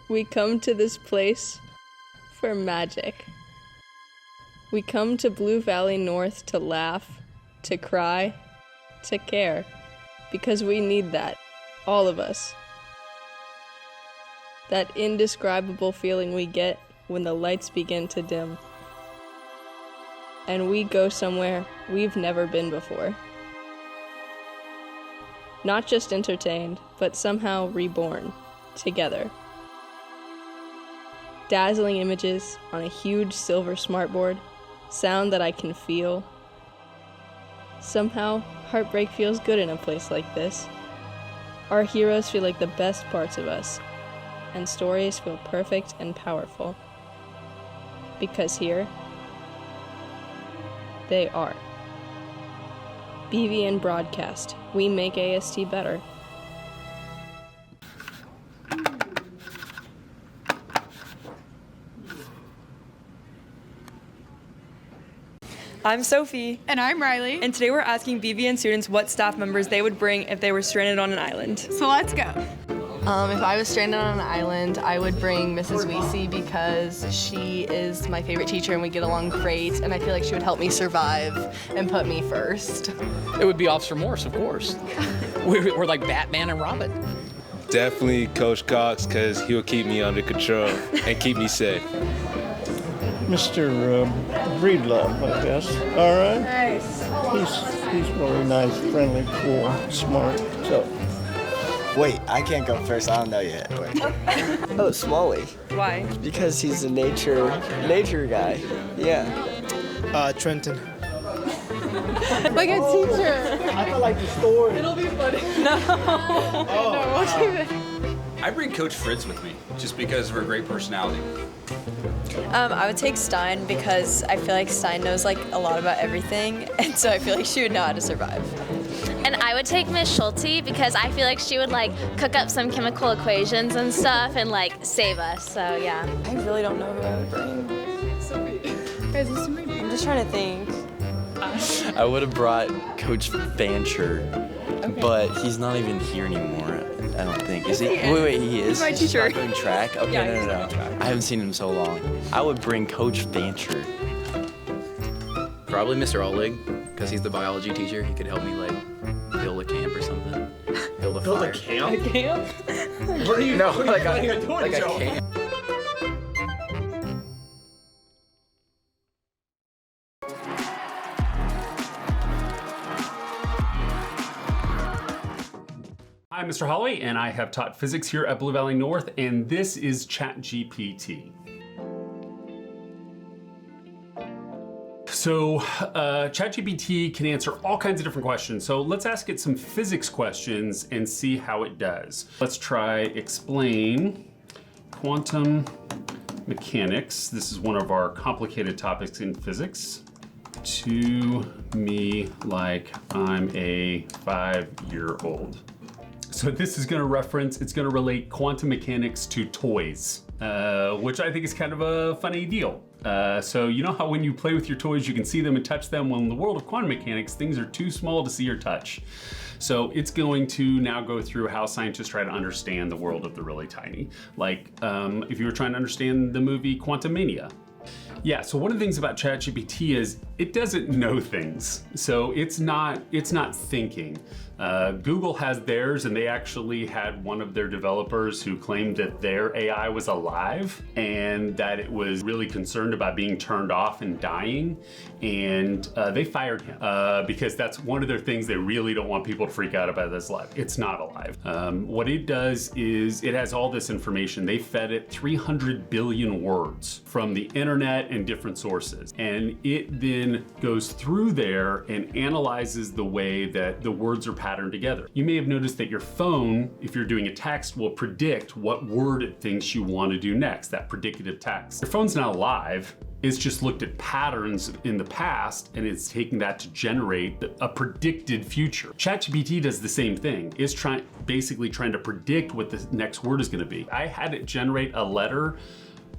We come to this place for magic. We come to Blue Valley North to laugh, to cry, to care, because we need that, all of us. That indescribable feeling we get when the lights begin to dim. And we go somewhere we've never been before. Not just entertained, but somehow reborn, together. Dazzling images on a huge silver smartboard, sound that I can feel. Somehow, heartbreak feels good in a place like this. Our heroes feel like the best parts of us, and stories feel perfect and powerful. Because here, they are. BVN Broadcast. We make AST better. I'm Sophie. And I'm Riley. And today we're asking BVN students what staff members they would bring if they were stranded on an island. So let's go. If I was stranded on an island, I would bring Mrs. Weesey because she is my favorite teacher and we get along great, and I feel like she would help me survive and put me first. It would be Officer Morse, of course. We're like Batman and Robin. Definitely Coach Cox, because he'll keep me under control and keep me safe. Mr. Breedlove, I guess. All right. Nice. He's really nice, friendly, cool, smart. So. Wait, I can't go first. I don't know yet. Oh, Smalley. Why? Because he's a nature guy. Yeah. Trenton. Like a teacher. I feel like the story. It'll be funny. No. No, we'll keep it. I bring Coach Fritz with me, just because of her great personality. I would take Stein because I feel like Stein knows like a lot about everything, and so I feel like she would know how to survive. And I would take Miss Schulte because I feel like she would like cook up some chemical equations and stuff and like save us. So yeah. I really don't know who I would bring. Guys, this is my I'm just trying to think. I would have brought Coach Fancher, but he's not even here anymore. I don't think. Is he? Wait, he is. He's my teacher. He's not doing track. Okay, Yeah, no. I haven't seen him so long. I would bring Coach Fancher. Probably Mr. Oleg, because he's the biology teacher. He could help me like build a camp or something. Build a fire. A camp? A camp? What do you know? Like a camp. I'm Mr. Holloway, and I have taught physics here at Blue Valley North, and this is ChatGPT. So ChatGPT can answer all kinds of different questions. So let's ask it some physics questions and see how it does. Let's try explain quantum mechanics. This is one of our complicated topics in physics. To me like I'm a 5-year-old. So this is gonna relate quantum mechanics to toys, which I think is kind of a funny deal. So you know how when you play with your toys, you can see them and touch them? Well, in the world of quantum mechanics, things are too small to see or touch. So it's going to now go through how scientists try to understand the world of the really tiny. Like if you were trying to understand the movie Quantumania. Yeah, so one of the things about ChatGPT is it doesn't know things. So it's not thinking. Google has theirs, and they actually had one of their developers who claimed that their AI was alive and that it was really concerned about being turned off and dying. And they fired him because that's one of their things they really don't want people to freak out about this alive. It's not alive. What it does is it has all this information. They fed it 300 billion words from the internet and different sources. And it then goes through there and analyzes the way that the words are patterned together. You may have noticed that your phone, if you're doing a text, will predict what word it thinks you want to do next, that predictive text. Your phone's not alive. It's just looked at patterns in the past and it's taking that to generate a predicted future. ChatGPT does the same thing. It's basically trying to predict what the next word is going to be. I had it generate a letter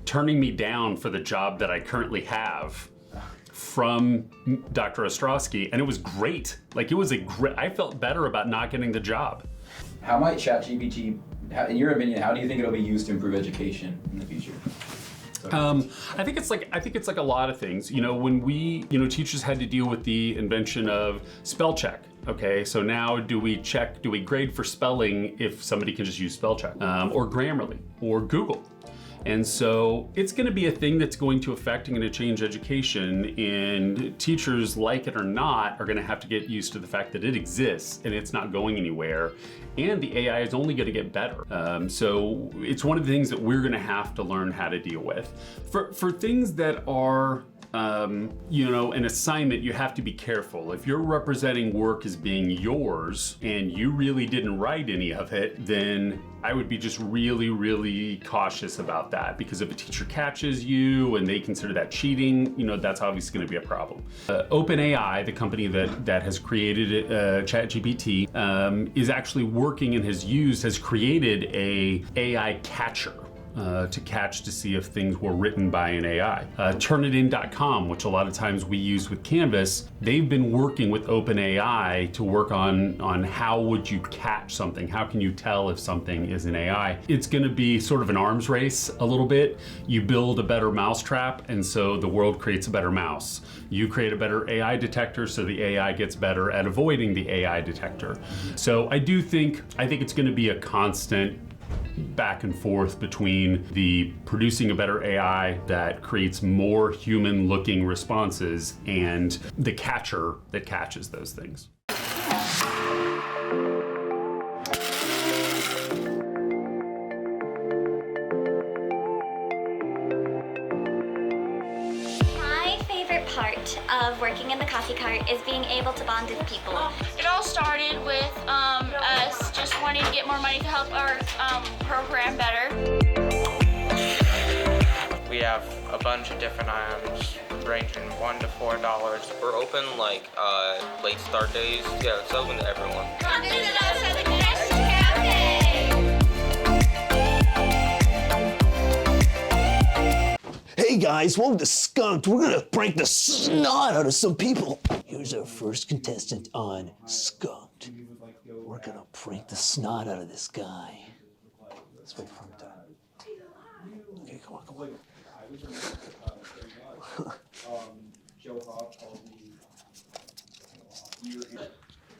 turning me down for the job that I currently have from Dr. Ostrowski, and it was great. Like I felt better about not getting the job. How might ChatGPT in your opinion, how do you think it'll be used to improve education in the future? I think it's like a lot of things. You know, when teachers had to deal with the invention of spell check. Okay, so now do we grade for spelling if somebody can just use spell check, or Grammarly, or Google? And so it's going to be a thing that's going to affect and going to change education, and teachers, like it or not, are going to have to get used to the fact that it exists and it's not going anywhere, and the AI is only going to get better. So it's one of the things that we're going to have to learn how to deal with. For things that are an assignment, you have to be careful. If you're representing work as being yours and you really didn't write any of it, then I would be just really, really cautious about that, because if a teacher catches you and they consider that cheating, that's obviously going to be a problem. OpenAI, the company that has created ChatGPT, is actually working and has created a AI catcher. To see if things were written by an AI. Turnitin.com, which a lot of times we use with Canvas, they've been working with OpenAI to work on how would you catch something? How can you tell if something is an AI? It's going to be sort of an arms race a little bit. You build a better mousetrap, and so the world creates a better mouse. You create a better AI detector, so the AI gets better at avoiding the AI detector. So I think it's going to be a constant back and forth between the producing a better AI that creates more human-looking responses and the catcher that catches those things. My favorite part of working in the coffee cart is being able to bond with people. It all started with us just wanting to get more money to help our program better. We have a bunch of different items ranging $1 to $4. We're open like late start days. Yeah, it's open to everyone. Come visit us at the Connections Cafe! Hey guys, welcome to Skunked. We're gonna prank the snot out of some people. Here's our first contestant on Skunked. We're gonna prank the snot out of this guy. Let's wait for him to... Okay, come on.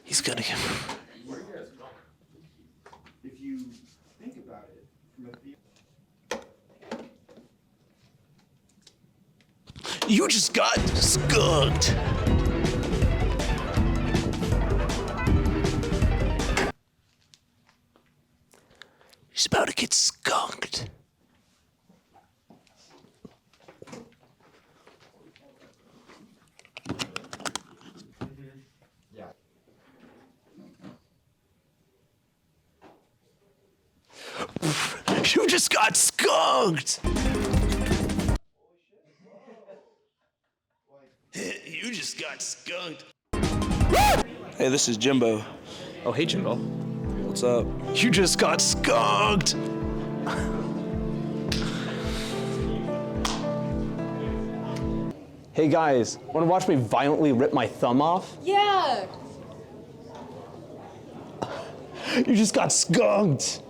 He's gonna get... If you think about it, from a You just got skunked. He's about to get skunked. You just got skunked. You just got skunked. Hey, this is Jimbo. Oh, hey, Jimbo. What's up? You just got skunked. Hey guys, wanna watch me violently rip my thumb off? Yeah. You just got skunked.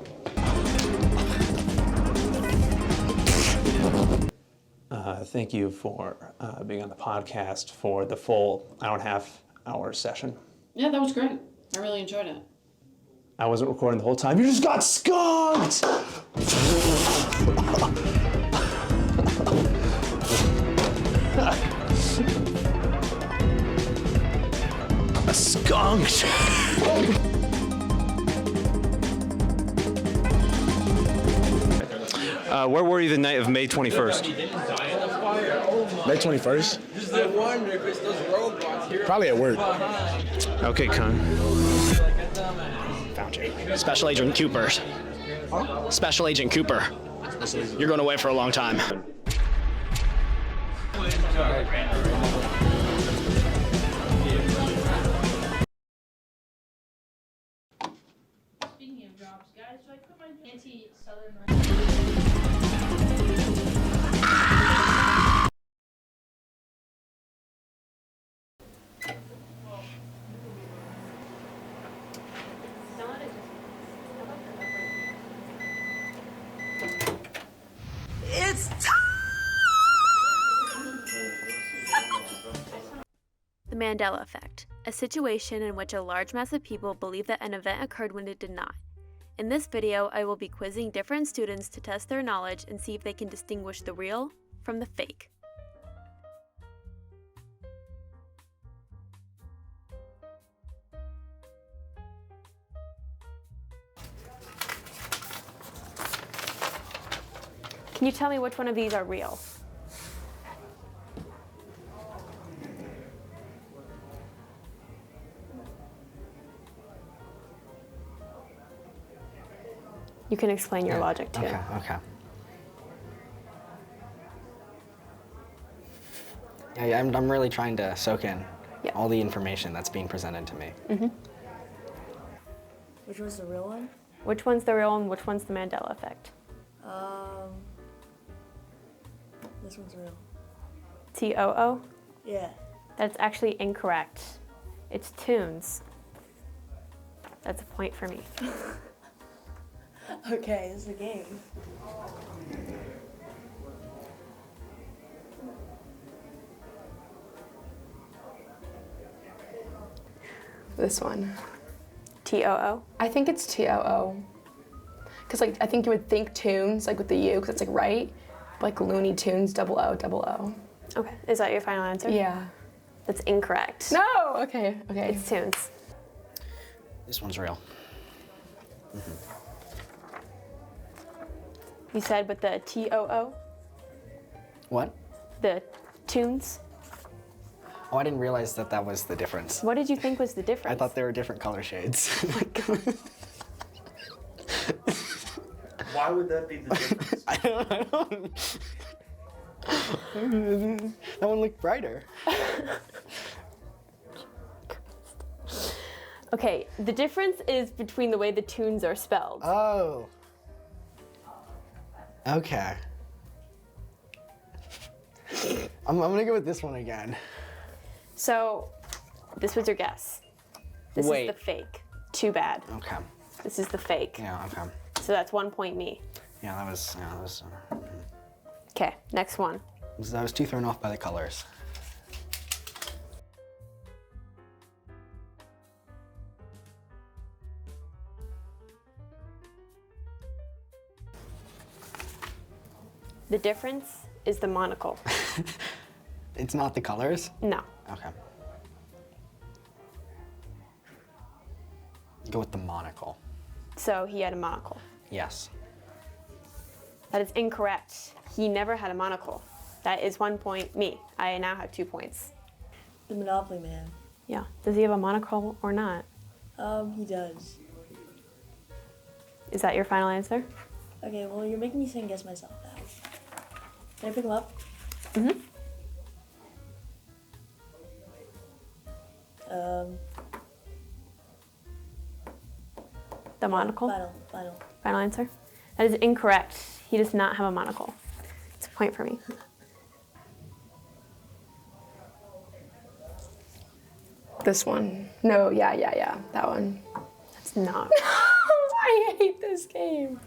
Thank you for being on the podcast for the full hour-and-a-half-hour session. Yeah, that was great. I really enjoyed it. I wasn't recording the whole time. You just got skunked! Skunked! Where were you the night of May 21st? May 21st? Probably at work. Okay, Con. Found you. Special Agent Cooper. Special Agent Cooper. You're going away for a long time. Speaking of jobs, guys, do I put my anti-southern Mandela effect, a situation in which a large mass of people believe that an event occurred when it did not. In this video, I will be quizzing different students to test their knowledge and see if they can distinguish the real from the fake. Can you tell me which one of these are real? You can explain your logic too. Okay. Yeah, I'm really trying to soak in all the information that's being presented to me. Mm-hmm. Which one's the real one? Which one's the real and which one's the Mandela effect? This one's real. T-O-O? Yeah. That's actually incorrect. It's tunes. That's a point for me. Okay, this is a game. This one. T-O-O? I think it's T-O-O. Because like, I think you would think tunes, like with the U, because it's like right, but like Looney Tunes, double O. Okay, is that your final answer? Yeah. That's incorrect. No, okay. It's tunes. This one's real. You said with the T-O-O? What? The tunes? Oh, I didn't realize that was the difference. What did you think was the difference? I thought they were different color shades. Why would that be the difference? I don't. That one looked brighter. Okay, the difference is between the way the tunes are spelled. Oh. Okay. I'm gonna go with this one again. So, this was your guess. This Wait. is the fake. Too bad. Okay. This is the fake. Yeah, okay. So that's 1 point me. Yeah, that was. Okay, next one. I was too thrown off by the colors. The difference is the monocle. It's not the colors? No. Okay. Go with the monocle. So he had a monocle. Yes. That is incorrect. He never had a monocle. That is 1 point me. I now have 2 points. The Monopoly Man. Yeah. Does he have a monocle or not? He does. Is that your final answer? Okay, well, you're making me second guess myself now. Can I pick him up? Mm-hmm. The monocle? Final answer? That is incorrect. He does not have a monocle. It's a point for me. This one. No, yeah, that one. That's not. I hate this game.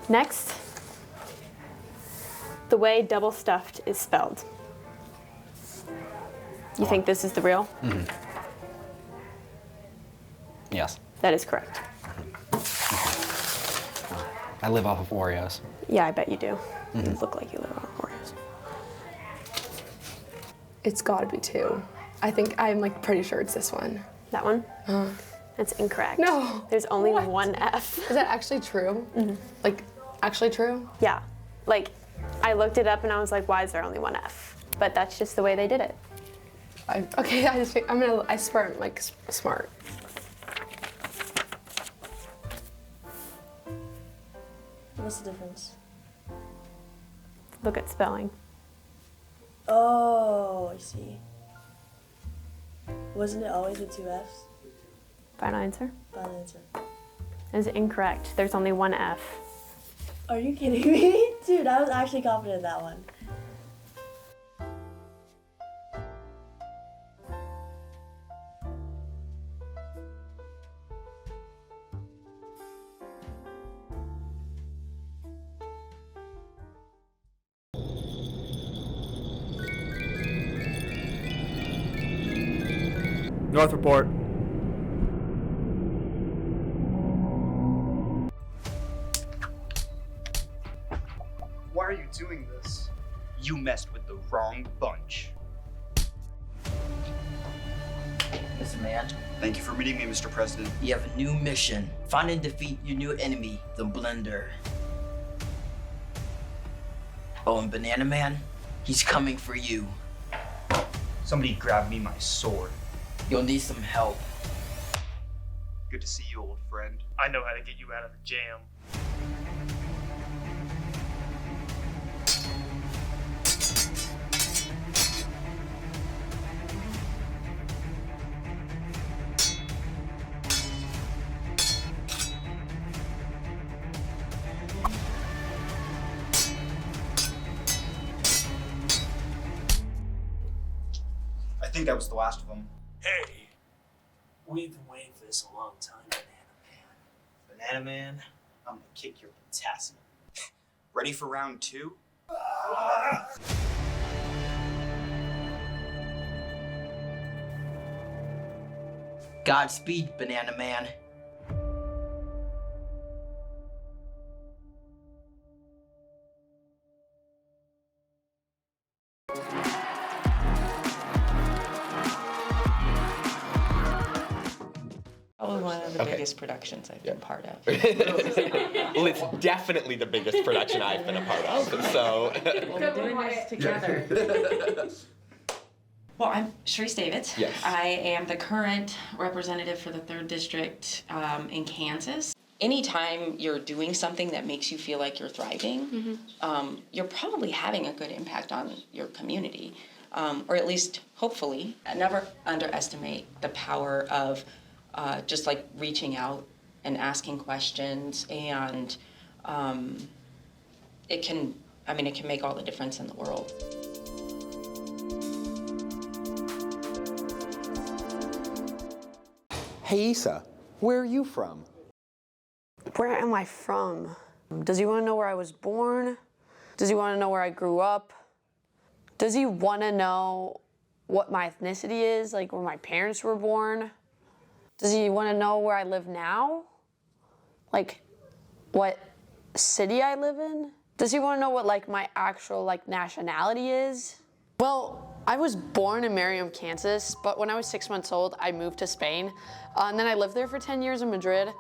Next, the way double stuffed is spelled. You think this is the real? Mm-hmm. Yes. That is correct. I live off of Oreos. Yeah, I bet you do. Mm-hmm. You look like you live on Oreos. It's gotta be 2. I'm like pretty sure it's this one. That one? That's incorrect. No. There's only one F. Is that actually true? Mm-hmm. Like, actually true? Yeah. Like, I looked it up and I was like, why is there only one F? But that's just the way they did it. I swear I'm like smart. What's the difference? Look at spelling. Oh, I see. Wasn't it always with 2 Fs? Final answer? Final answer. That is incorrect. There's only one F. Are you kidding me? Dude, I was actually confident in that one. North report. Why are you doing this? You messed with the wrong bunch. Mr. Man. Thank you for meeting me, Mr. President. You have a new mission. Find and defeat your new enemy, the Blender. Oh, and Banana Man, he's coming for you. Somebody grab me my sword. You'll need some help. Good to see you, old friend. I know how to get you out of the jam. I think that was the last of them. Hey, we've been waiting for this a long time, Banana Man, I'm gonna kick your potassium. Ready for round 2? Godspeed, Banana Man. Probably one of the biggest productions I've been part of. Well, it's definitely the biggest production I've been a part of, so. Well, we're doing this together. Well, I'm Sharice Davids. Yes. I am the current representative for the 3rd District in Kansas. Anytime you're doing something that makes you feel like you're thriving, you're probably having a good impact on your community, or at least, hopefully. Never underestimate the power of just like reaching out and asking questions, and it can make all the difference in the world. Hey Issa, where are you from? Where am I from? Does he want to know where I was born? Does he want to know where I grew up? Does he want to know what my ethnicity is, like where my parents were born? Does he want to know where I live now? Like, what city I live in? Does he want to know what, like, my actual, like, nationality is? Well, I was born in Merriam, Kansas, but when I was 6 months old, I moved to Spain. And then I lived there for 10 years in Madrid.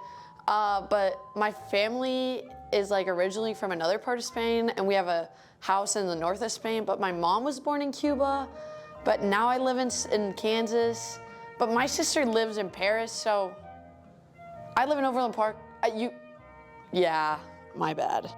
But my family is, like, originally from another part of Spain, and we have a house in the north of Spain. But my mom was born in Cuba, but now I live in Kansas. But my sister lives in Paris, so I live in Overland Park. Yeah, my bad.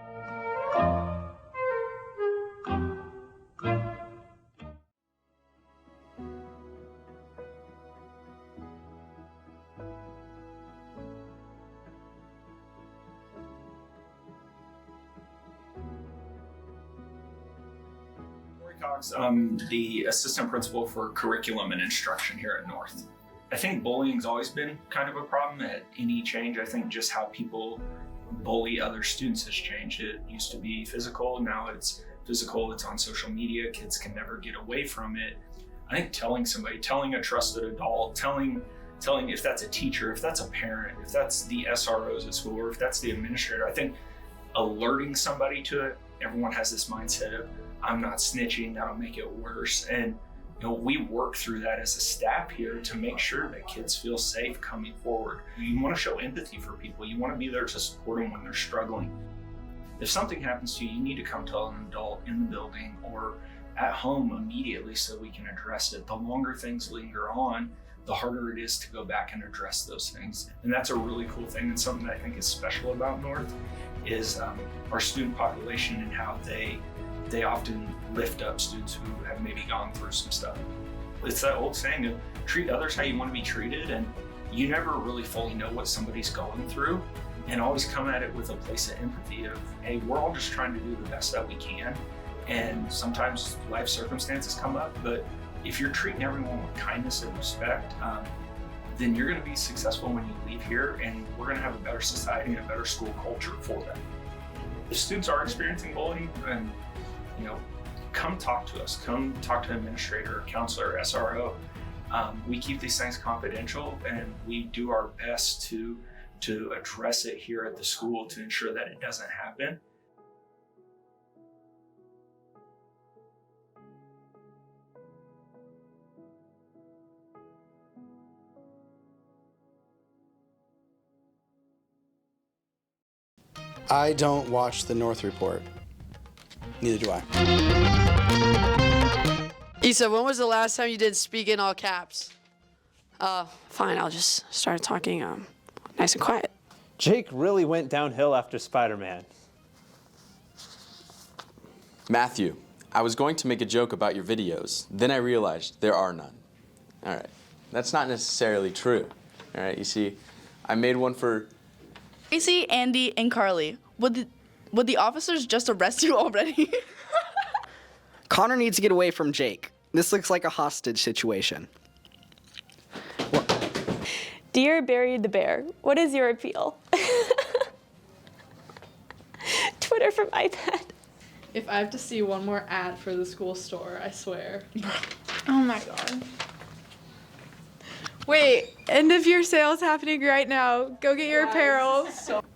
I'm the assistant principal for curriculum and instruction here at North. I think bullying's always been kind of a problem at any change. I think just how people bully other students has changed. It used to be physical, now it's physical, it's on social media, kids can never get away from it. I think telling a trusted adult, telling if that's a teacher, if that's a parent, if that's the SROs at school, or if that's the administrator, I think alerting somebody to it, everyone has this mindset of, I'm not snitching, that'll make it worse. And we work through that as a staff here to make sure that kids feel safe coming forward. You want to show empathy for people. You want to be there to support them when they're struggling. If something happens to you, you need to come tell an adult in the building or at home immediately so we can address it. The longer things linger on, the harder it is to go back and address those things. And that's a really cool thing, and something that I think is special about North is our student population and how they often lift up students who have maybe gone through some stuff. It's that old saying of treat others how you want to be treated, and you never really fully know what somebody's going through, and always come at it with a place of empathy of, hey, we're all just trying to do the best that we can, and sometimes life circumstances come up, but if you're treating everyone with kindness and respect, then you're going to be successful when you leave here, and we're going to have a better society and a better school culture for them. If students are experiencing bullying, and come talk to us. Come talk to an administrator, counselor, SRO. We keep these things confidential, and we do our best to address it here at the school to ensure that it doesn't happen. I don't watch the North Report. Neither do I. Issa, when was the last time you did speak in all caps? Fine, I'll just start talking nice and quiet. Jake really went downhill after Spider-Man. Matthew, I was going to make a joke about your videos. Then I realized there are none. All right, that's not necessarily true. All right, you see, I made one for Tracy, Andy, and Carly. Would the officers just arrest you already? Connor needs to get away from Jake. This looks like a hostage situation. Dear Barry the Bear, what is your appeal? Twitter from iPad. If I have to see one more ad for the school store, I swear. Oh my god. Wait, end of year sales happening right now. Go get your apparel.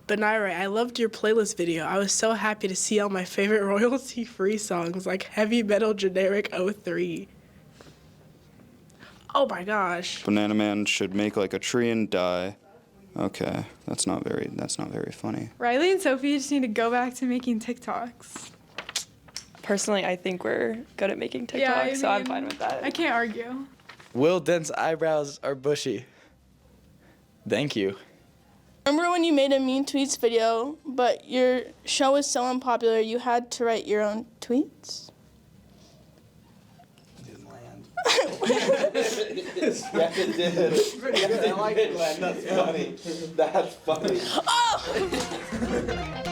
Benire, I loved your playlist video. I was so happy to see all my favorite royalty-free songs like Heavy Metal Generic 03. Oh my gosh. Banana Man should make like a tree and die. Okay, that's not very funny. Riley and Sophie just need to go back to making TikToks. Personally, I think we're good at making TikToks, Yeah, so I'm fine with that. I can't argue. Will Dent's eyebrows are bushy. Thank you. Remember when you made a mean tweets video, but your show was so unpopular you had to write your own tweets? Yes, it did. Yes, I like it. That's funny. That's funny. Oh!